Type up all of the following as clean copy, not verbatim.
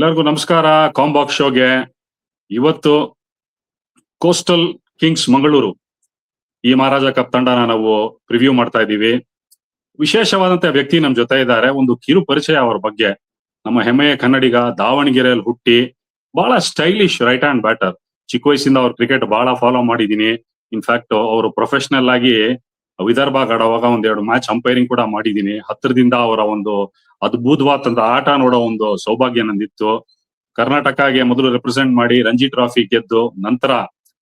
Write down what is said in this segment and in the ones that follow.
ಎಲ್ಲರಿಗೂ ನಮಸ್ಕಾರ. ಕಾಂಬಾಕ್ಸ್ ಶೋಗೆ ಇವತ್ತು ಕೋಸ್ಟಲ್ ಕಿಂಗ್ಸ್ ಮಂಗಳೂರು ಈ ಮಹಾರಾಜ ಕಪ್ ತಂಡನ ನಾವು ಪ್ರಿವ್ಯೂ ಮಾಡ್ತಾ ಇದ್ದೀವಿ. ವಿಶೇಷವಾದಂತ ವ್ಯಕ್ತಿ ನಮ್ ಜೊತೆ ಇದ್ದಾರೆ. ಒಂದು ಕಿರು ಪರಿಚಯ ಅವ್ರ ಬಗ್ಗೆ. ನಮ್ಮ ಹೆಮ್ಮೆಯ ಕನ್ನಡಿಗ, ದಾವಣಗೆರೆಯಲ್ಲಿ ಹುಟ್ಟಿ ಬಹಳ ಸ್ಟೈಲಿಶ್ ರೈಟ್ ಹ್ಯಾಂಡ್ ಬ್ಯಾಟರ್. ಚಿಕ್ಕ ವಯಸ್ಸಿಂದ ಅವ್ರ ಕ್ರಿಕೆಟ್ ಬಹಳ ಫಾಲೋ ಮಾಡಿದೀನಿ. ಇನ್ಫ್ಯಾಕ್ಟ್ ಅವರು ಪ್ರೊಫೆಷನಲ್ ಆಗಿ ವಿದರ್ಭ ಆಡುವಾಗ ಒಂದೆರಡು ಮ್ಯಾಚ್ ಅಂಪೈರಿಂಗ್ ಕೂಡ ಮಾಡಿದೀನಿ. ಹತ್ತಿರದಿಂದ ಅವರ ಒಂದು ಅದ್ಭುತವಾದಂತ ಆಟ ನೋಡೋ ಒಂದು ಸೌಭಾಗ್ಯ ನಂದಿತ್ತು. ಕರ್ನಾಟಕಗೆ ಮೊದಲು ರೆಪ್ರೆಸೆಂಟ್ ಮಾಡಿ ರಂಜಿ ಟ್ರಾಫಿ ಗೆದ್ದು ನಂತರ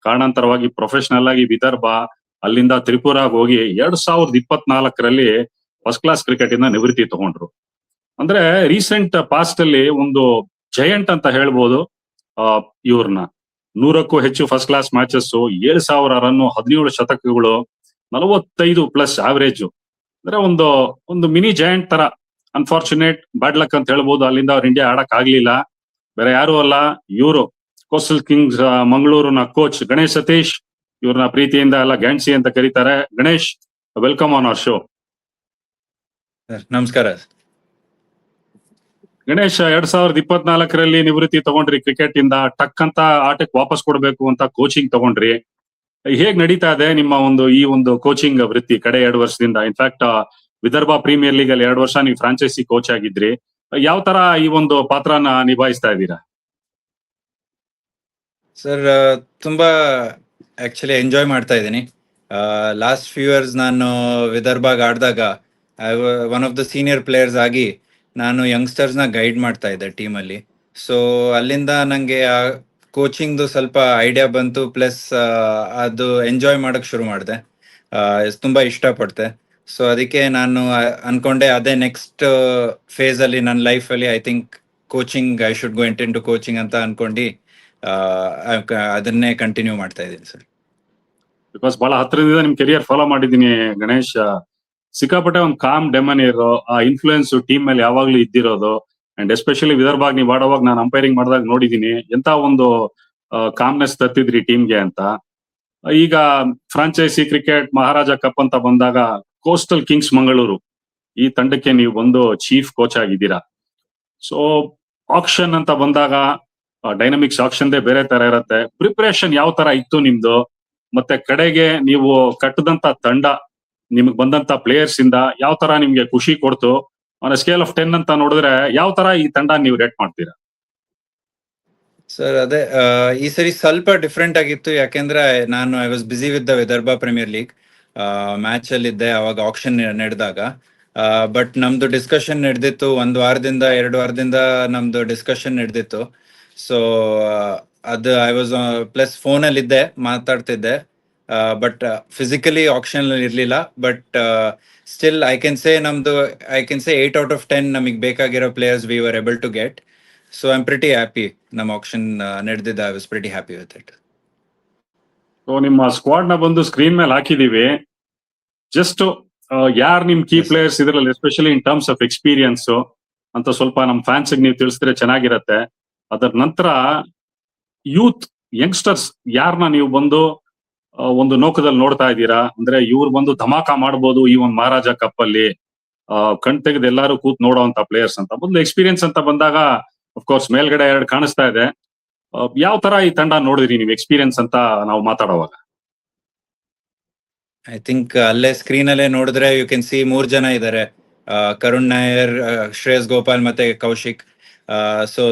ಕಾರಣಾಂತರವಾಗಿ ಪ್ರೊಫೆಷನಲ್ ಆಗಿ ವಿದರ್ಭ, ಅಲ್ಲಿಂದ ತ್ರಿಪುರಾಗ್ ಹೋಗಿ 2024ರಲ್ಲಿ ಫಸ್ಟ್ ಕ್ಲಾಸ್ ಕ್ರಿಕೆಟ್ ಇಂದ ನಿವೃತ್ತಿ ತಗೊಂಡ್ರು. ಅಂದ್ರೆ ರೀಸೆಂಟ್ ಪಾಸ್ಟ್ ಅಲ್ಲಿ ಒಂದು ಜಯಂಟ್ ಅಂತ ಹೇಳ್ಬೋದು ಇವ್ರನ್ನ. 100ಕ್ಕೂ ಹೆಚ್ಚು first class matches, 7,000 run, 17 ಶತಕಗಳು, 45+ average. ಅಂದ್ರೆ ಒಂದು ಮಿನಿ ಜಯಂಟ್ ತರ. ಅನ್ಫಾರ್ಚುನೇಟ್, ಬ್ಯಾಡ್ ಲಕ್ ಅಂತ ಹೇಳ್ಬೋದು. ಅಲ್ಲಿಂದ ಅವ್ರ ಇಂಡಿಯಾ ಆಡಕ್ ಆಗ್ಲಿಲ್ಲ. ಬೇರೆ ಯಾರು ಅಲ್ಲ, ಇವರು ಕೋಸ್ಟಲ್ ಕಿಂಗ್ಸ್ ಮಂಗಳೂರಿನ ಕೋಚ್ ಗಣೇಶ್ ಸತೀಶ್. ಇವ್ರನ್ನ ಪ್ರೀತಿಯಿಂದ ಎಲ್ಲ ಗ್ಯಾನ್ಸಿ ಅಂತ ಕರೀತಾರೆ. Ganesh, welcome on hour show. ನಮಸ್ಕಾರ ಗಣೇಶ್, 2024ರಲ್ಲಿ ನಿವೃತ್ತಿ ತಗೊಂಡ್ರಿ ಕ್ರಿಕೆಟ್ ಇಂದ. ಟಕ್ ಅಂತ ಆಟಕ್ಕೆ ವಾಪಸ್ ಕೊಡ್ಬೇಕು ಅಂತ ಕೋಚಿಂಗ್ ತಗೊಂಡ್ರಿ. ಹೇಗ್ ನಡೀತಾ ಇದೆ ನಿಮ್ಮ ಈ ಒಂದು ಕೋಚಿಂಗ್ ವೃತ್ತಿ ಕಡೆ 2 ವರ್ಷದಿಂದ? ಇನ್ಫ್ಯಾಕ್ಟ್ ವಿದರ್ಭ ಪ್ರೀಮಿಯರ್ ಲೀಗ್ ಅಲ್ಲಿ 2 ವರ್ಷ ನೀವು ಫ್ರಾಂಚೈಸಿ ಕೋಚ್ ಆಗಿದ್ರಿ. ಯಾವ ತರ ಈ ಒಂದು ಪಾತ್ರನ ನಿಭಾಯಿಸ್ತಾ ಇದ್ದೀರಾ? ಸರ್, ತುಂಬಾ ಆಕ್ಚುಲಿ ಎಂಜಾಯ್ ಮಾಡ್ತಾ ಇದ್ದೀನಿ. ಲಾಸ್ಟ್ ಫ್ಯೂ ಇಯರ್ಸ್ ನಾನು ವಿದರ್ಭಾಗ್ ಆಡಿದಾಗ one of the senior players ಆಗಿ ನಾನು ಯಂಗ್ಸ್ಟರ್ಸ್ ನ ಗೈಡ್ ಮಾಡ್ತಾ ಇದ್ದೆ ಟೀಮಲ್ಲಿ. ಸೊ ಅಲ್ಲಿಂದ ನಂಗೆ ಆ ಕೋಚಿಂಗ್ದು ಸ್ವಲ್ಪ ಐಡಿಯಾ ಬಂತು. ಪ್ಲಸ್ ಅದು ಎಂಜಾಯ್ ಮಾಡಕ್ ಶುರು ಮಾಡಿದೆ. ತುಂಬಾ ಇಷ್ಟಪಡ್ತೆ. ಸೊ ಅದಕ್ಕೆ ನಾನು ಅನ್ಕೊಂಡೆ ಅದೇ ನೆಕ್ಸ್ಟ್ ಫೇಸ್ ಅಲ್ಲಿ ನನ್ನ ಲೈಫ್ ಅಲ್ಲಿ I think coaching, I should go into coaching ಅಂತ ಅನ್ಕೊಂಡು ಅದನ್ನೇ ಕಂಟಿನ್ಯೂ ಮಾಡ್ತಾ ಇದ್ದೀನಿ ಸರ್. ಬಿಕಾಸ್ ಬಹಳ ಹತ್ತಿರದಿಂದ ನಿಮ್ ಕೆರಿಯರ್ ಫಾಲೋ ಮಾಡಿದೀನಿ ಗಣೇಶ್. ಸಿಕ್ಕಾಪಟ್ಟೆ ಒಂದು ಕಾಮ್ ಡೆಮನಿಯರ್, ಆ ಇನ್ಫ್ಲೂಯೆನ್ಸ್ ಟೀಮ್ ಮೇಲೆ ಯಾವಾಗ್ಲೂ ಇದ್ದಿರೋದು. ಅಂಡ್ ಎಸ್ಪೆಷಲಿ ವಿದರ್ಭಾಗ್ ನೀವು ಆಡುವಾಗ ನಾನು ಅಂಪೈರಿಂಗ್ ಮಾಡಿದಾಗ ನೋಡಿದೀನಿ ಎಂತ ಒಂದು ಕಾಮ್ನೆಸ್ ತತ್ತಿದ್ರಿ ಟೀಮ್ಗೆ ಅಂತ. ಈಗ ಫ್ರಾಂಚೈಸಿ ಕ್ರಿಕೆಟ್ ಮಹಾರಾಜ ಕಪ್ ಅಂತ ಬಂದಾಗ ಕೋಸ್ಟಲ್ ಕಿಂಗ್ಸ್ ಮಂಗಳೂರು ಈ ತಂಡಕ್ಕೆ ನೀವು ಒಂದು ಚೀಫ್ ಕೋಚ್ ಆಗಿದ್ದೀರಾ. ಸೊ ಆಕ್ಷನ್ ಅಂತ ಬಂದಾಗ ಡೈನಮಿಕ್ಸ್ ಆಕ್ಷನ್ದೇ ಬೇರೆ ತರ ಇರತ್ತೆ. ಪ್ರಿಪರೇಷನ್ ಯಾವ ತರ ಇತ್ತು ನಿಮ್ದು? ಮತ್ತೆ ಕಡೆಗೆ ನೀವು ಕಟ್ಟದಂತ ತಂಡ, ನಿಮ್ಗೆ ಬಂದಂತ ಪ್ಲೇಯರ್ಸ್ ಇಂದ ಯಾವ ತರ ನಿಮ್ಗೆ ಖುಷಿ ಕೊಡ್ತು? ಆನ್ ಸ್ಕೇಲ್ ಆಫ್ 10 ಅಂತ ನೋಡಿದ್ರೆ ಯಾವ ತರ ಈ ತಂಡ ನೀವು ರೇಟ್ ಮಾಡ್ತೀರಾ? ಸರ್ ಅದೇ, ಈ ಸರಿ ಸ್ವಲ್ಪ ಡಿಫ್ರೆಂಟ್ ಆಗಿತ್ತು. ಯಾಕೆಂದ್ರೆ ನಾನು I was busy with the Vidarbha premier league match ಅಲ್ಲಿ ಇದ್ದೆ ಅವಾಗ ಆಕ್ಷನ್ ನಡೆದಾಗ. ಬಟ್ ನಮ್ದು ಡಿಸ್ಕಷನ್ ನಡೆದಿತ್ತು 1 ವಾರದಿಂದ 2 ವಾರದಿಂದ ನಮ್ದು ಡಿಸ್ಕಷನ್ ನಡೆದಿತ್ತು. ಸೊ ಅದು ಐ ವಾಸ್ ಪ್ಲಸ್ ಫೋನಲ್ಲಿ ಇದ್ದೆ, ಮಾತಾಡ್ತಿದ್ದೆ. ಬಟ್ ಫಿಸಿಕಲಿ ಆಕ್ಷನ್ ಇರ್ಲಿಲ್ಲ. But still I can say 8 out of 10 ನಮಗೆ ಬೇಕಾಗಿರೋ players we were able to get. So I am pretty happy. ನಮ್ಮ ಆಕ್ಷನ್ ನಡೆದಿದ್ದ I was pretty happy with it. So ನಿಮ್ಮ squad ನ ಬಂದು ಸ್ಕ್ರೀನ್ ಮೇಲೆ ಹಾಕಿದೀವಿ. ಜಸ್ಟ್ ಯಾರ್ ನಿಮ್ ಕೀ ಪ್ಲೇಯರ್ಸ್ ಇದ್ರಲ್ಲಿ, especially in terms of experience ಅಂತ ಸ್ವಲ್ಪ ನಮ್ ಫ್ಯಾನ್ಸ್ ನೀವು ತಿಳಿಸಿದ್ರೆ ಚೆನ್ನಾಗಿರತ್ತೆ. ಅದರ ನಂತರ ಯೂತ್ ಯಂಗ್ಸ್ಟರ್ಸ್ ಯಾರನ್ನ ನೀವು ಬಂದು ಒಂದು ನೋಕದಲ್ಲಿ ನೋಡ್ತಾ ಇದ್ದೀರಾ? ಅಂದ್ರೆ ಇವ್ರು ಬಂದು ಧಮಾಕ ಮಾಡ್ಬೋದು ಈ ಒಂದು ಮಹಾರಾಜ ಕಪ್ ಅಲ್ಲಿ, ಕಣ್ ತೆಗೆದು ಎಲ್ಲಾರು ಕೂತ್ ನೋಡೋಂತ ಪ್ಲೇಯರ್ಸ್ ಅಂತ. ಮೊದಲು ಎಕ್ಸ್ಪೀರಿಯನ್ಸ್ ಅಂತ ಬಂದಾಗ ಅಫ್ಕೋರ್ಸ್ ಮೇಲ್ಗಡೆ 2 ಕಾಣಿಸ್ತಾ ಇದೆ. ಯಾವ ತರ ಈ ತಂಡ ನೋಡಿದ್ರಿ ನೀವು ಎಕ್ಸ್ಪೀರಿಯನ್ಸ್ ಅಂತ ನಾವು ಮಾತಾಡುವಾಗ? ಐ ಥಿಂಕ್ ಅಲ್ಲೇ ಸ್ಕ್ರೀನ್ ಅಲ್ಲೇ ನೋಡಿದ್ರೆ ಯು ಕ್ಯಾನ್ ಸಿ 3 ಜನ ಇದ್ದಾರೆ. ಕರುಣ್ ನಾಯರ್, ಶ್ರೇಯಸ್ ಗೋಪಾಲ್ ಮತ್ತೆ Kaushik. So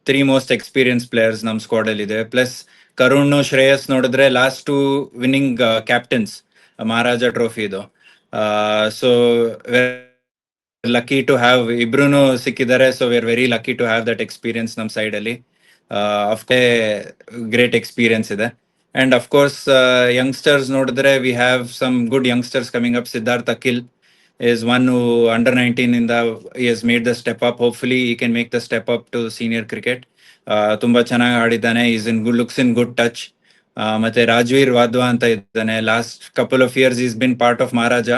3 most experience players ನಮ್ ಸ್ಕ್ವಾಡ್ ಅಲ್ಲಿ ಇದೆ. ಪ್ಲಸ್ ಕರುಣ್, ಶ್ರೇಯಸ್ ನೋಡಿದ್ರೆ last 2 winning captains Maharaja trophy ಇದು. ಸೊ ಲಕ್ಕಿ ಟು ಹ್ಯಾವ್ ಇಬ್ರು ಸಿಕ್ಕಿದ್ದಾರೆ. So we are very lucky to have that experience ನಮ್ ಸೈಡ್ ಅಲ್ಲಿ. ಗ್ರೇಟ್ ಎಕ್ಸ್ಪೀರಿಯನ್ಸ್ ಇದೆ. ಅಂಡ್ ಅಫ್ ಕೋರ್ಸ್ ಯಂಗ್ಸ್ಟರ್ಸ್ ನೋಡಿದ್ರೆ we have some good youngsters coming up. Siddharth Akhil is one who under 19 in the he has made the step up. Hopefully he can make the step up to senior cricket. ತುಂಬಾ ಚೆನ್ನಾಗಿ ಆಡಿದ್ದಾನೆ. Is in good, looks in good touch. ಮತ್ತೆ ರಾಜ್ವೀರ್ ವಾದ್ವಾ ಅಂತ ಇದ್ದಾನೆ. Last couple of years is been part of Maharaja.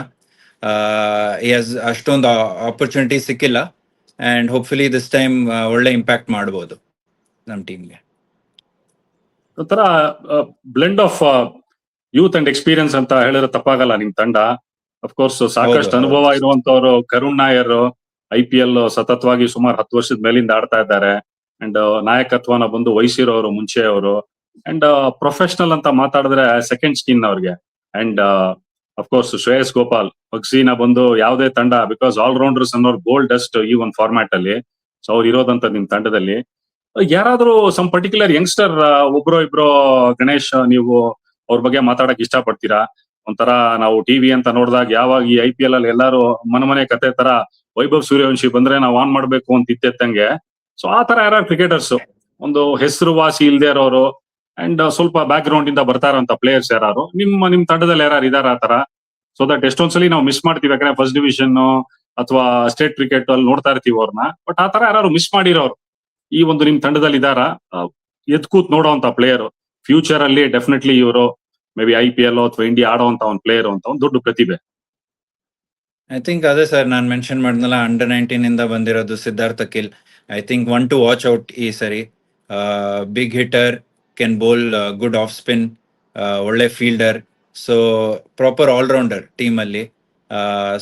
ಅಷ್ಟೊಂದು opportunity ಸಿಕ್ಕಿಲ್ಲ. And hopefully this time ಒಳ್ಳೆ impact ಮಾಡಬಹುದು ನಮ್ಮ ಟೀಮ್ಗೆ. ಒಂಥರ blend of youth and experience ಅಂತ ಹೇಳಿದ್ರೆ ತಪ್ಪಾಗಲ್ಲ ನಿಮ್ ತಂಡ. ಅಫ್ಕೋರ್ಸ್ ಸಾಕಷ್ಟು ಅನುಭವ ಇರುವಂತವ್ರು. ಕರುಣ್ ನಾಯರ್ IPL ಸತತವಾಗಿ ಸುಮಾರು 10 ವರ್ಷದ ಮೇಲಿಂದ ಆಡ್ತಾ ಇದ್ದಾರೆ. ಅಂಡ್ ನಾಯಕತ್ವನ ಬಂದು ವಹಿಸಿರೋರು ಮುಂಚೆ ಅವರು. ಅಂಡ್ ಪ್ರೊಫೆಷನಲ್ ಅಂತ ಮಾತಾಡಿದ್ರೆ ಸೆಕೆಂಡ್ ಸ್ಕಿನ್ ಅವ್ರಿಗೆ. ಅಂಡ್ ಅಫ್ಕೋರ್ಸ್ ಶ್ರೇಯಸ್ ಗೋಪಾಲ್ ಪಕ್ಸಿನ ಬಂದು ಯಾವುದೇ ತಂಡ, ಬಿಕಾಸ್ ಆಲ್ರೌಂಡರ್ಸ್ ಅನ್ನೋರು ಗೋಲ್ಡ್ ಡಸ್ಟ್ ಈ ಒಂದು ಫಾರ್ಮ್ಯಾಟ್ ಅಲ್ಲಿ. ಸೊ ಅವ್ರು ಇರೋದಂತ ನಿಮ್ ತಂಡದಲ್ಲಿ ಯಾರಾದ್ರೂ ಸಮ್ ಪರ್ಟಿಕ್ಯುಲರ್ ಯಂಗ್ಸ್ಟರ್ ಒಬ್ರೋ ಇಬ್ರೋ ಗಣೇಶ್ ನೀವು ಅವ್ರ ಬಗ್ಗೆ ಮಾತಾಡಕ್ ಇಷ್ಟಪಡ್ತೀರಾ? ಒಂಥರ ನಾವು ಟಿವಿ ಅಂತ ನೋಡಿದಾಗ ಯಾವಾಗ ಈ IPL ಅಲ್ಲಿ ಎಲ್ಲಾರು ಮನೆ ಕತೆ ತರ ವೈಭವ್ ಸೂರ್ಯವಂಶಿ ಬಂದ್ರೆ ನಾವು ಆನ್ ಮಾಡ್ಬೇಕು ಅಂತ ಇತ್ತೆತ್ತಂಗೆ. ಸೊ ಆ ತರ ಯಾರು ಕ್ರಿಕೆಟರ್ಸ್ ಒಂದು ಹೆಸರುವಾಸಿ ಇಲ್ದೇ ಇರೋರು ಅಂಡ್ ಸ್ವಲ್ಪ ಬ್ಯಾಕ್ ಗ್ರೌಂಡ್ ಇಂದ ಬರ್ತಾ ಇರೋಂತ ಪ್ಲೇಯರ್ಸ್ ಯಾರು ನಿಮ್ ತಂಡದಲ್ಲಿ ಯಾರು ಇದಾರ ಆ ತರ? ಸೊ ದಟ್ ಎಷ್ಟೊಂದ್ಸಲಿ ನಾವು ಮಿಸ್ ಮಾಡ್ತೀವಿ, ಯಾಕಂದ್ರೆ ಫಸ್ಟ್ ಡಿವಿಷನ್ ಅಥವಾ ಸ್ಟೇಟ್ ಕ್ರಿಕೆಟ್ ಅಲ್ಲಿ ನೋಡ್ತಾ ಇರ್ತೀವಿ ಅವ್ರನ್ನ. ಬಟ್ ಆ ತರ ಯಾರು ಮಿಸ್ ಮಾಡಿರೋರು ಈ ಒಂದು ನಿಮ್ ತಂಡದಲ್ಲಿ ಇದಾರ? ಎದ್ ಕೂತ್ ನೋಡೋಂತ ಪ್ಲೇಯರ್ ಫ್ಯೂಚರ್ ಅಲ್ಲಿ ಡೆಫಿನೆಟ್ಲಿ ಇವರು ಮೇ ಬಿ IPL ಅಥವಾ ಇಂಡಿಯಾ ಆಡೋಂತ ಒಂದು ಪ್ಲೇಯರ್ ಅಂತ ಒಂದು ದೊಡ್ಡ ಪ್ರತಿಭೆ. ಐ ಥಿಂಕ್ ಅದೇ ಸರ್, ನಾನು ಮೆನ್ಷನ್ ಮಾಡಿದ್ನಲ್ಲ, ಅಂಡರ್ 19 ಇಂದ ಬಂದಿರೋದು Siddharth Akhil. I think one to watch out ಈ ಸರಿ. Big hitter, can bowl good off spin, ಒಳ್ಳೆ fielder, so proper allrounder team ಅಲ್ಲಿ.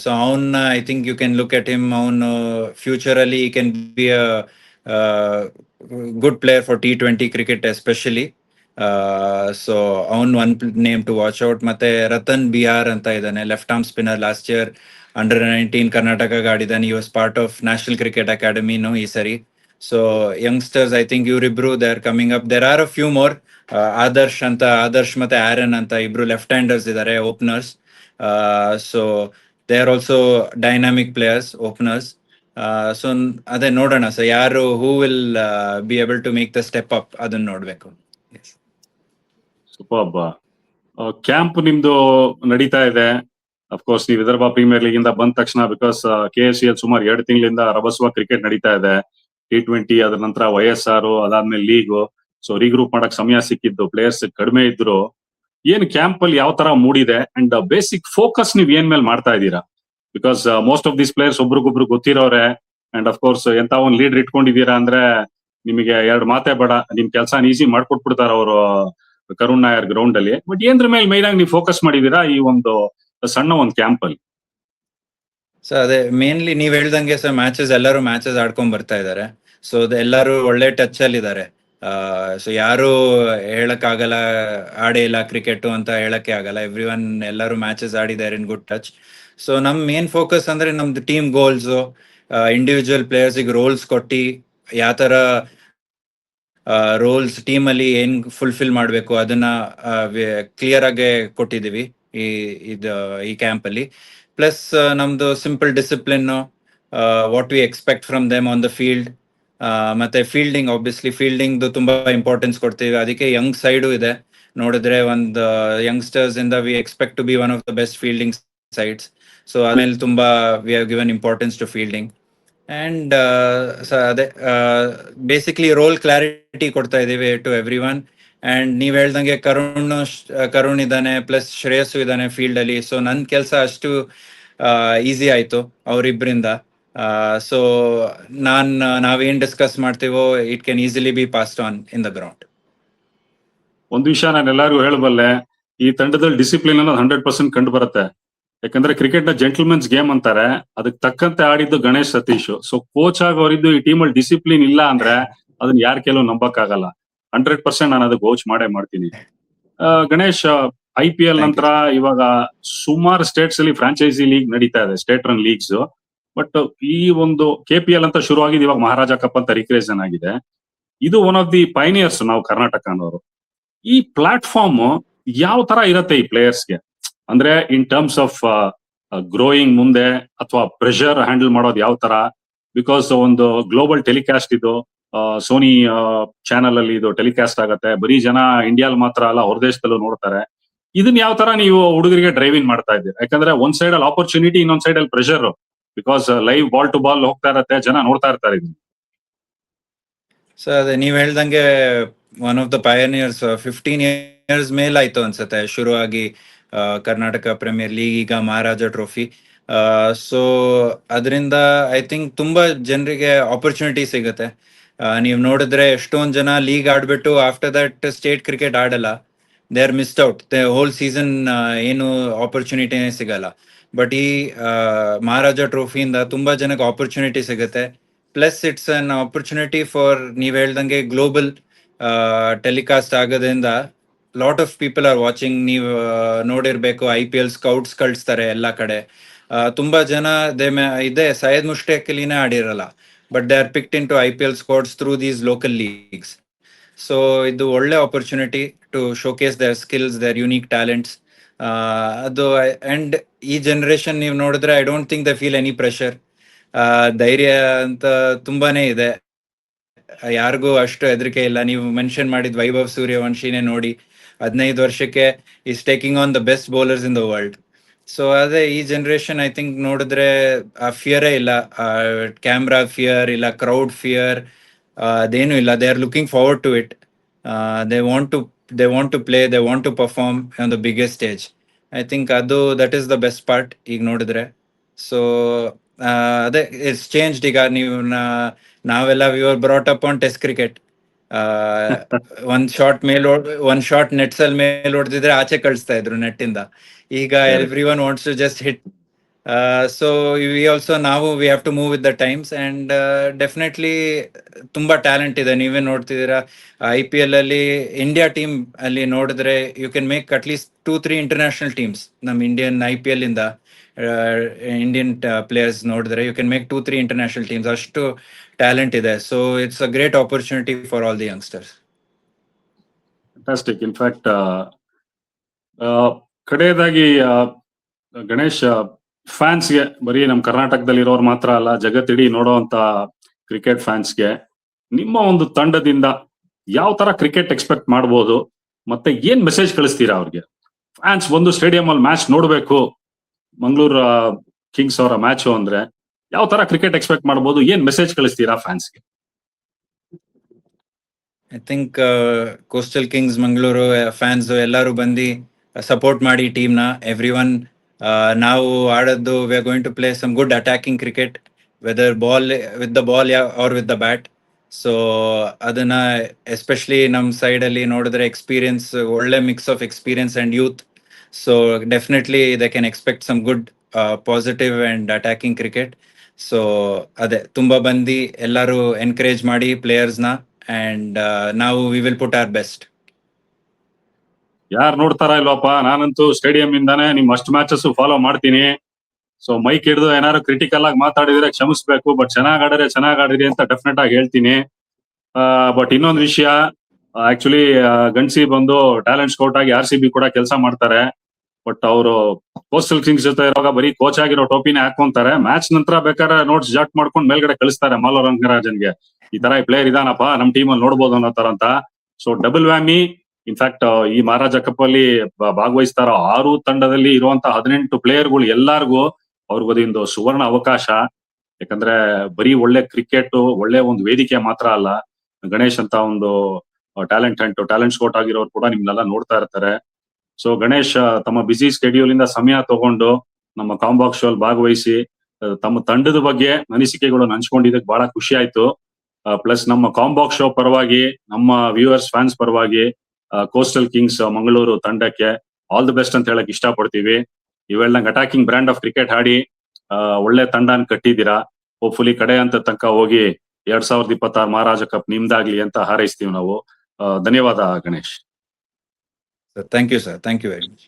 ಸೊ ಅವನ್ನ I think you can look at him. ಅವನು ಫ್ಯೂಚರ್ ಅಲ್ಲಿ can be a good player for T20 cricket especially. So ಅವನ್ one name to watch out. ಮತ್ತೆ ರತನ್ ಬಿಹಾರ್ ಅಂತ ಇದ್ದಾನೆ, left arm spinner. Last year under 19 Karnataka ಆಡಿದಾನೆ. He was part of national cricket ಅಕಾಡೆಮಿನು ಈ ಸರಿ. ಸೊ ಯಂಗ್ಸ್ಟರ್ಸ್ ಐ ಥಿಂಕ್ ಇವರಿಬ್ರು they are coming up. There are a few more. Adarsh ಮತ್ತೆ ಆರನ್ ಅಂತ ಇಬ್ರು ಲೆಫ್ಟ್ ಹ್ಯಾಂಡರ್ಸ್ ಇದ್ದಾರೆ, openers. So they are also dynamic players, openers. So ಅದೇ ನೋಡೋಣ ಸರ್, ಯಾರು who will be able to make the step up, ಅದನ್ನ ನೋಡ್ಬೇಕು. ಸೂಪರ್ಬ್. ಕ್ಯಾಂಪ್ ನಿಮ್ದು ನಡೀತಾ ಇದೆ. ಅಫ್ಕೋರ್ಸ್ ನೀವು ವಿದರ್ಭ ಪ್ರೀಮಿಯರ್ ಲೀಗ್ ಇಂದ ಬಂದ ತಕ್ಷಣ, ಬಿಕಾಸ್ KSCL ಸುಮಾರು 2 ತಿಂಗಳಿಂದ ರಭಸವ ಕ್ರಿಕೆಟ್ ನಡೀತಾ ಇದೆ. T20 ಅದ್ರ ನಂತರ YSR, ಅದಾದ್ಮೇಲೆ ಲೀಗು. ಸೊ ರೀಗ್ರೂಪ್ ಮಾಡಕ್ ಸಮಯ ಸಿಕ್ಕಿದ್ದು, ಪ್ಲೇಯರ್ಸ್ ಕಡಿಮೆ ಇದ್ರು. ಏನ್ ಕ್ಯಾಂಪ್ ಅಲ್ಲಿ ಯಾವ ತರ ಮೂಡಿದೆ ಅಂಡ್ ಬೇಸಿಕ್ ಫೋಕಸ್ ನೀವ್ ಏನ್ ಮೇಲೆ ಮಾಡ್ತಾ ಇದ್ದೀರಾ? Because most of these players ಒಬ್ರಿಗೊಬ್ರು ಗೊತ್ತಿರೋರೆ. ಅಂಡ್ ಅಫ್ಕೋರ್ಸ್ ಎಂತ ಒಂದ್ ಲೀಡರ್ ಇಟ್ಕೊಂಡಿದ್ದೀರಾ ಅಂದ್ರೆ ನಿಮಗೆ 2 ಮಾತೇ ಬೇಡ, ನಿಮ್ ಕೆಲಸ ಈಸಿ ಮಾಡ್ಕೊಟ್ಬಿಡ್ತಾರ ಅವರು ಕರುಣ್ ನಾಯರ್ ಗ್ರೌಂಡ್ ಅಲ್ಲಿ. ಬಟ್ ಏನ್ರ ಮೇಲೆ ಮೈನ್ ಆಗಿ ನೀವು ಫೋಕಸ್ ಮಾಡಿದೀರಾ ಈ ಒಂದು ಸಣ್ಣ ಒಂದು ಕ್ಯಾಂಪ್ ಅಲ್ಲಿ? ಸೊ ಅದೇ ಮೇನ್ಲಿ ನೀವ್ ಹೇಳ್ದಂಗೆ ಸರ್, ಎಲ್ಲರೂ ಮ್ಯಾಚಸ್ ಆಡ್ಕೊಂಡ್ ಬರ್ತಾ ಇದಾರೆ. ಸೊ ಎಲ್ಲರೂ ಒಳ್ಳೆ ಟಚ್ ಅಲ್ಲಿ ಇದಾರೆ. ಸೊ ಯಾರು ಹೇಳಕ್ ಆಗಲ್ಲ ಆಡೇ ಇಲ್ಲ ಕ್ರಿಕೆಟ್ ಅಂತ ಹೇಳಕ್ಕೆ ಆಗಲ್ಲ. ಎಲ್ಲರೂ ಮ್ಯಾಚಸ್ ಆಡಿದ್ದಾರೆ ಇನ್ ಗುಡ್ ಟಚ್. ಸೊ ನಮ್ ಮೇನ್ ಫೋಕಸ್ ಅಂದ್ರೆ ನಮ್ದು team goals, individual players roles ಕೊಟ್ಟಿ ಯಾವ ತರ ರೋಲ್ಸ್ ಟೀಮ್ ಅಲ್ಲಿ ಏನ್ ಫುಲ್ಫಿಲ್ ಮಾಡ್ಬೇಕು ಅದನ್ನ ಕ್ಲಿಯರ್ ಆಗಿ ಕೊಟ್ಟಿದೀವಿ ಈ ಕ್ಯಾಂಪ್ ಅಲ್ಲಿ. ಪ್ಲಸ್ ನಮ್ದು simple discipline, what we expect from them on the field. ಮತ್ತೆ ಫೀಲ್ಡಿಂಗ್, ಆಬ್ವಿಯಸ್ಲಿ ಫೀಲ್ಡಿಂಗ್ ತುಂಬಾ ಇಂಪಾರ್ಟೆನ್ಸ್ ಕೊಡ್ತೀವಿ. ಅದಕ್ಕೆ ಯಂಗ್ ಸೈಡು ಇದೆ. ನೋಡಿದ್ರೆ ಒಂದು ಯಂಗ್ಸ್ಟರ್ಸ್ ಇಂದ we expect to be one of the best fielding sides. So ಆಮೇಲೆ ತುಂಬಾ we have given importance to fielding. And ಅದೇ ಬೇಸಿಕ್ಲಿ ರೋಲ್ ಕ್ಲಾರಿಟಿ ಕೊಡ್ತಾ ಇದೀವಿ ಟು ಎವ್ರಿ ಒನ್. ಅಂಡ್ ನೀವ್ ಹೇಳ್ದಂಗೆ ಕರುಣ್ ಇದ್ದಾನೆ, ಪ್ಲಸ್ ಶ್ರೇಯಸ್ಸು ಇದ್ದಾನೆ ಫೀಲ್ಡ್ ಅಲ್ಲಿ. ಸೊ ನನ್ ಕೆಲಸ ಅಷ್ಟು ಈಸಿ ಆಯ್ತು ಅವರಿಬ್ಬರಿಂದ. ಸೊ ನಾವೇನ್ ಡಿಸ್ಕಸ್ ಮಾಡ್ತೀವೋ it can easily B passed on in the ground. ಒಂದು ವಿಷಯ ನಾನು ಎಲ್ಲರಿಗೂ ಹೇಳಬಲ್ಲೆ, ಈ ತಂಡದಲ್ಲಿ ಡಿಸಿಪ್ಲಿನ್ ಅನ್ನೋದು 100% ಕಂಡು ಬರುತ್ತೆ. ಯಾಕಂದ್ರೆ ಕ್ರಿಕೆಟ್ ನ ಜೆಂಟಲ್ಮೆನ್ಸ್ ಗೇಮ್ ಅಂತಾರೆ, ಅದಕ್ಕೆ ತಕ್ಕಂತೆ ಆಡಿದ್ದು ಗಣೇಶ್ ಸತೀಶ್. ಸೊ ಕೋಚ್ ಆಗೋರಿದ್ದು ಈ ಟೀಮ್ ಅಲ್ಲಿ ಡಿಸಿಪ್ಲಿನ್ ಇಲ್ಲ ಅಂದ್ರೆ ಅದನ್ನ ಯಾರ ಕೆಲವು ನಂಬಕ್ ಆಗಲ್ಲ. 100% ನಾನು ಅದಕ್ಕೆ ಕೋಚ್ ಮಾಡೇ ಮಾಡ್ತೀನಿ. ಗಣೇಶ್, IPL ನಂತರ ಇವಾಗ ಸುಮಾರು ಸ್ಟೇಟ್ಸ್ ಅಲ್ಲಿ ಫ್ರಾಂಚೈಸಿ ಲೀಗ್ ನಡೀತಾ ಇದೆ, ಸ್ಟೇಟ್ ರನ್ ಲೀಗ್ಸ್. ಬಟ್ ಈ ಒಂದು KPL ಅಂತ ಶುರು ಆಗಿದೆ, ಇವಾಗ ಮಹಾರಾಜ ಕಪ್ ಅಂತ ರಿಕ್ರೇಷನ್ ಆಗಿದೆ. ಇದು ಒನ್ ಆಫ್ ದಿ ಪೈನಿಯರ್ಸ್ ನಾವು ಕರ್ನಾಟಕ ಅನ್ನೋರು. ಈ ಪ್ಲಾಟ್ಫಾರ್ಮ್ ಯಾವ ತರ ಇರತ್ತೆ ಈ ಪ್ಲೇಯರ್ಸ್ಗೆ? ಅಂದ್ರೆ ಇನ್ ಟರ್ಮ್ಸ್ ಆಫ್ ಗ್ರೋಯಿಂಗ್ ಮುಂದೆ, ಅಥವಾ ಪ್ರೆಷರ್ ಹ್ಯಾಂಡಲ್ ಮಾಡೋದು ಯಾವ ತರ? ಬಿಕಾಸ್ ಒಂದು ಗ್ಲೋಬಲ್ ಟೆಲಿಕಾಸ್ಟ್ ಇದು, ಸೋನಿ ಚಾನಲ್ ಅಲ್ಲಿ ಇದು ಟೆಲಿಕಾಸ್ಟ್ ಆಗತ್ತೆ. ಬರೀ ಜನ ಇಂಡಿಯಾಲ್ ಮಾತ್ರ ಅಲ್ಲ, ಹೊರ ದೇಶದಲ್ಲೂ ನೋಡ್ತಾರೆ. ಇದನ್ನ ಯಾವ ತರ ನೀವು ಹುಡುಗರಿಗೆ ಡ್ರೈವಿಂಗ್ ಮಾಡ್ತಾ ಇದ್ದೀರಾ? ಯಾಕಂದ್ರೆ ಒಂದ್ ಸೈಡ್ ಅಲ್ಲಿ ಆಪರ್ಚುನಿಟಿ, ಇನ್ನೊಂದ್ ಸೈಡ್ ಅಲ್ಲಿ pressure. Because live ball to ball ಹೋಗ್ತಾ ಇರತ್ತೆ, ಜನ ನೋಡ್ತಾ ಇರ್ತಾರೆ ಇದನ್ನ. ಸೊ ಅದೇ ನೀವ್ ಹೇಳ್ದಂಗೆ one of the pioneers. 15 years ಮೇಲಾಯ್ತು ಅನ್ಸುತ್ತೆ ಶುರುವಾಗಿ ಕರ್ನಾಟಕ ಪ್ರೀಮಿಯರ್ ಲೀಗ್, ಈಗ ಮಹಾರಾಜ ಟ್ರೋಫಿ. ಸೊ ಅದರಿಂದ ಐ ಥಿಂಕ್ ತುಂಬಾ ಜನರಿಗೆ ಆಪರ್ಚುನಿಟಿ ಸಿಗುತ್ತೆ. ನೀವು ನೋಡಿದ್ರೆ ಎಷ್ಟೊಂದ್ ಜನ ಲೀಗ್ ಆಡ್ಬಿಟ್ಟು ಆಫ್ಟರ್ ದಟ್ ಸ್ಟೇಟ್ ಕ್ರಿಕೆಟ್ ಆಡಲ್ಲ. They are missed out. Whole season ಏನು ಆಪರ್ಚುನಿಟಿನೇ ಸಿಗಲ್ಲ. ಬಟ್ ಈ ಮಹಾರಾಜ ಟ್ರೋಫಿಯಿಂದ ತುಂಬಾ ಜನಕ್ಕೆ ಆಪರ್ಚುನಿಟಿ ಸಿಗುತ್ತೆ. Plus it's an opportunity for ನೀವ್ ಹೇಳ್ದಂಗೆ ಗ್ಲೋಬಲ್ ಟೆಲಿಕಾಸ್ಟ್ ಆಗೋದ್ರಿಂದ lot of people are watching. ನೀವು ನೋಡಿರ್ಬೇಕು IPL ಸ್ಕೌಟ್ಸ್ ಕಳಿಸ್ತಾರೆ ಎಲ್ಲ ಕಡೆ. ತುಂಬಾ ಜನ ಇದೆ ಸೈಯದ್ ಮುಷ್ತಾಕ್ ಅಲಿನೇ ಆಡಿರಲ್ಲ, but they are picked in to IPL squads through these local leagues. So ಇದು ಒಳ್ಳೆ opportunity to showcase their skills, their unique talents. ಅದು ಅಂಡ್ ಈ ಜನರೇಷನ್ ನೀವು ನೋಡಿದ್ರೆ I don't think they feel any pressure. ಧೈರ್ಯ ಅಂತ ತುಂಬಾನೇ ಇದೆ, ಯಾರಿಗೂ ಅಷ್ಟು ಹೆದರಿಕೆ ಇಲ್ಲ. ನೀವು ಮೆನ್ಷನ್ ಮಾಡಿದ ವೈಭವ್ ಸೂರ್ಯವಂಶಿನೇ ನೋಡಿ, 15 ವರ್ಷಕ್ಕೆ is taking on the best bowlers in the world. So ಅದೇ ಈ ಜನರೇಷನ್ ಐ ಥಿಂಕ್ ನೋಡಿದ್ರೆ ಆ ಫಿಯರೇ ಇಲ್ಲ, ಕ್ಯಾಮ್ರಾ ಫಿಯರ್ ಇಲ್ಲ, ಕ್ರೌಡ್ ಫಿಯರ್ ಅದೇನು ಇಲ್ಲ. They are looking forward to it. They want to play, they want to perform on the biggest stage. I think ಅದು that is the best part ಈಗ ನೋಡಿದ್ರೆ. ಸೊ ಅದೇ ಇಟ್ಸ್ ಚೇಂಜ್ಡ್. ಈಗ ನೀವು ನಾವೆಲ್ಲ we are brought up on test cricket. ಒಂದ್ shot nets ಅಲ್ಲಿ ಮೇಲ್ ಹೊಡೆದಿದ್ರೆ ಆಚೆ ಕಳಿಸ್ತಾ ಇದ್ರು ನೆಟ್ ಇಂದ. ಈಗ every one wants to just hit. So ನಾವು we have to move with the times and definitely ತುಂಬಾ ಟ್ಯಾಲೆಂಟ್ ಇದೆ. ನೀವೇ ನೋಡ್ತಿದ್ದೀರಾ IPL ಅಲ್ಲಿ ಇಂಡಿಯಾ ಟೀಮ್ ಅಲ್ಲಿ ನೋಡಿದ್ರೆ you can make at least 2-3 international teams. ನಮ್ ಇಂಡಿಯನ್ IPL ಇಂದ ಇಂಡಿಯನ್ ಪ್ಲೇಯರ್ಸ್ ನೋಡಿದ್ರೆ you can make 2-3 international teams, ಅಷ್ಟು ಟ್ಯಾಲೆಂಟ್ ಇದೆ. So it's a great opportunity for all the youngsters. Fantastic. In fact ಕಡೆಯದಾಗಿ ಗಣೇಶ್, ಫ್ಯಾನ್ಸ್ಗೆ, ಬರೀ ನಮ್ ಕರ್ನಾಟಕದಲ್ಲಿ ಇರೋರು ಮಾತ್ರ ಅಲ್ಲ, ಜಗತ್ತಿಡೀ ನೋಡುವಂತ ಕ್ರಿಕೆಟ್ ಫ್ಯಾನ್ಸ್ಗೆ ನಿಮ್ಮ ಒಂದು ತಂಡದಿಂದ ಯಾವ ತರ ಕ್ರಿಕೆಟ್ ಎಕ್ಸ್ಪೆಕ್ಟ್ ಮಾಡ್ಬೋದು, ಮತ್ತೆ ಏನ್ ಮೆಸೇಜ್ ಕಳಿಸ್ತೀರಾ ಅವ್ರಿಗೆ? ಫ್ಯಾನ್ಸ್ ಬಂದು ಸ್ಟೇಡಿಯಂ ಅಲ್ಲಿ ಮ್ಯಾಚ್ ನೋಡ್ಬೇಕು, ಮಂಗಳೂರು ಕಿಂಗ್ಸ್ ಅವರ ಮ್ಯಾಚ್ ಅಂದ್ರೆ ಯಾವ ತರ ಕ್ರಿಕೆಟ್ ಎಕ್ಸ್ಪೆಕ್ಟ್ ಮಾಡ್ಬೋದು, ಏನ್ ಮೆಸೇಜ್ ಕಳಿಸ್ತೀರಾ ಫ್ಯಾನ್ಸ್ಗೆ? I think coastal kings Mangaluru fans ಎಲ್ಲರೂ ಬಂದು ಸಪೋರ್ಟ್ ಮಾಡಿ ಟೀಮ್ನ. ಎವ್ರಿ ಒನ್ ನಾವು ಆಡೋದು we are going to play some good attacking cricket, whether with the ball or with the bat. So ಅದನ್ನ ಎಸ್ಪೆಷಲಿ ನಮ್ಮ ಸೈಡ್ ಅಲ್ಲಿ ನೋಡಿದ್ರೆ ಎಕ್ಸ್ಪೀರಿಯನ್ಸ್, ಒಳ್ಳೆ mix of experience and youth. So definitely they can expect some good positive and attacking cricket. So ಅದೇ ತುಂಬಾ ಬಂದು ಎಲ್ಲರೂ encourage ಮಾಡಿ ಪ್ಲೇಯರ್ಸ್ನ ಅಂಡ್ ನಾವು we will put hour best. ಯಾರು ನೋಡ್ತಾರ ಇಲ್ವಪ್ಪ, ನಾನಂತೂ ಸ್ಟೇಡಿಯಂ ಇಂದಾನೆ ನಿಮ್ ಅಷ್ಟು ಮ್ಯಾಚಸ್ ಫಾಲೋ ಮಾಡ್ತೀನಿ. ಸೊ ಮೈಕ್ ಹಿಡಿದು ಏನಾದ್ರು ಕ್ರಿಟಿಕಲ್ ಆಗಿ ಮಾತಾಡಿದ್ರೆ ಕ್ಷಮಿಸ್ಬೇಕು, ಬಟ್ ಚೆನ್ನಾಗ್ ಆಡಿರಿ ಅಂತ ಡೆಫಿನೆಟ್ ಆಗಿ ಹೇಳ್ತೀನಿ. ಬಟ್ ಇನ್ನೊಂದು ವಿಷಯ, ಆಕ್ಚುಲಿ ಗಂಡ್ಸಿ ಬಂದು ಟ್ಯಾಲೆಂಟ್ ಸ್ಕೌಟ್ ಆಗಿ RCB ಕೂಡ ಕೆಲಸ ಮಾಡ್ತಾರೆ. ಬಟ್ ಅವರು ಕೋಸ್ಟಲ್ ಕಿಂಗ್ಸ್ ಜೊತೆ ಇರುವಾಗ ಬರೀ ಕೋಚ್ ಆಗಿರೋ ಟೋಪಿನೇ ಹಾಕೊಂತಾರೆ. ಮ್ಯಾಚ್ ನಂತರ ಬೇಕಾದ್ರೆ ನೋಟ್ಸ್ ಜಾಟ್ ಮಾಡ್ಕೊಂಡು ಮೇಲ್ಗಡೆ ಕಳಿಸ್ತಾರೆ ಮಾಲೋ ರಂಗರಾಜನ್ಗೆ, ಈ ತರ ಈ ಪ್ಲೇಯರ್ ಇದಾನಪ್ಪ ನಮ್ ಟೀಮ್ ಅಲ್ಲಿ ನೋಡ್ಬೋದು ಅನ್ನೋ ತರ ಅಂತ. So double ವ್ಯಾಮಿ. ಇನ್ಫ್ಯಾಕ್ಟ್ ಈ ಮಹಾರಾಜ ಕಪ್ ಅಲ್ಲಿ ಭಾಗವಹಿಸ್ತಾರೋ 6 ತಂಡದಲ್ಲಿ ಇರುವಂತ 18 ಪ್ಲೇಯರ್ಗಳು ಎಲ್ಲಾರ್ಗೂ ಅವ್ರಿಗೊಂದು ಸುವರ್ಣ ಅವಕಾಶ. ಯಾಕಂದ್ರೆ ಬರೀ ಒಳ್ಳೆ ಕ್ರಿಕೆಟ್, ಒಳ್ಳೆ ಒಂದು ವೇದಿಕೆ ಮಾತ್ರ ಅಲ್ಲ, ಗಣೇಶ್ ಅಂತ ಒಂದು ಟ್ಯಾಲೆಂಟ್ ಸ್ಕೌಟ್ ಆಗಿರೋರು ಕೂಡ ನಿಮ್ನೆಲ್ಲ ನೋಡ್ತಾ ಇರ್ತಾರೆ. ಸೊ ಗಣೇಶ್ ತಮ್ಮ ಬಿಸಿ ಸ್ಕೆಡ್ಯೂಲ್ ಇಂದ ಸಮಯ ತಗೊಂಡು ನಮ್ಮ ಕಾಂಬಾಕ್ ಶೋ ಅಲ್ಲಿ ಭಾಗವಹಿಸಿ ತಮ್ಮ ತಂಡದ ಬಗ್ಗೆ ಅನಿಸಿಕೆಗಳನ್ನು ಹಂಚ್ಕೊಂಡಿದ್ದಕ್ಕೆ ಬಹಳ ಖುಷಿ ಆಯ್ತು. ಪ್ಲಸ್ ನಮ್ಮ ಕಾಂಬಾಕ್ ಶೋ ಪರವಾಗಿ, ನಮ್ಮ ವ್ಯೂವರ್ಸ್ ಫ್ಯಾನ್ಸ್ ಪರವಾಗಿ ಕೋಸ್ಟಲ್ ಕಿಂಗ್ಸ್ ಮಂಗಳೂರು ತಂಡಕ್ಕೆ ಆಲ್ ದಿ ಬೆಸ್ಟ್ ಅಂತ ಹೇಳಕ್ ಇಷ್ಟಪಡ್ತೀವಿ. ಇವೆಲ್ಲ ಅಟ್ಯಾಕಿಂಗ್ ಬ್ರ್ಯಾಂಡ್ ಆಫ್ ಕ್ರಿಕೆಟ್ ಆಡಿ ಒಳ್ಳೆ ತಂಡನ ಕಟ್ಟಿದ್ದೀರಾ. ಹೋಪ್ಫುಲಿ ಕಡೆ ಅಂತ ತನಕ ಹೋಗಿ 2026 ಮಹಾರಾಜ ಕಪ್ ನಿಮ್ದಾಗ್ಲಿ ಅಂತ ಹಾರೈಸ್ತೀವಿ ನಾವು. ಧನ್ಯವಾದ Ganesh. Thank you sir, thank you very much.